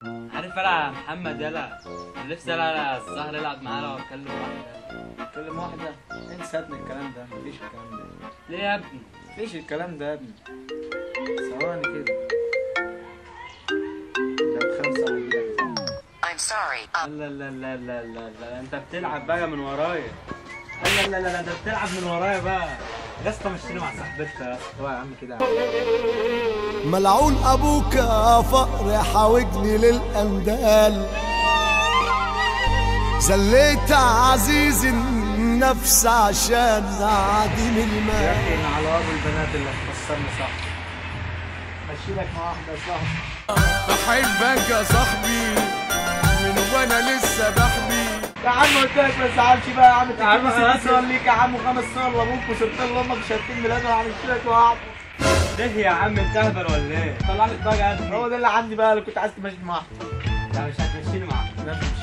عارف يلا يا محمد يلا، نفسي يلا السهر يلعب معانا واتكلم واحده. اتكلم واحدة؟ انسى يا ابني الكلام ده، مفيش الكلام ده. ليه يا ابني؟ مفيش الكلام ده يا ابني. ثواني كده. ده ب5 وهجيلك. I'm sorry. لا لا لا لا لا لا انت بتلعب بقى من ورايا. لا لا لا لا انت بتلعب من ورايا بقى. يا اسطى مشيني مع صاحبتك يا اسطى. هو يا عم كده. ملعون ابوك يا فقر حاوجني للاندال، زليت عزيز النفس عشان عديم المال. يمكن على ابو البنات اللي هتخسرني صح. مشي لك مع واحدة صاحبي. بحبك يا صاحبي من وانا لسه بحبي. يا عم قلت لك ما تزعلش بقى يا عم. يا عم خلاص. 6 صور ليك يا عم و5 صور لابوك وصورتين لامك وشهادتين ميلاد وعملت لك واحد. ليه يا عم انت اهبل ولا ايه؟ طلع لي الطاقه يا ابني. هو ده اللي عندي بقى اللي كنت عايز تمشي معاه. لا مش هتمشيني معاك. لا مش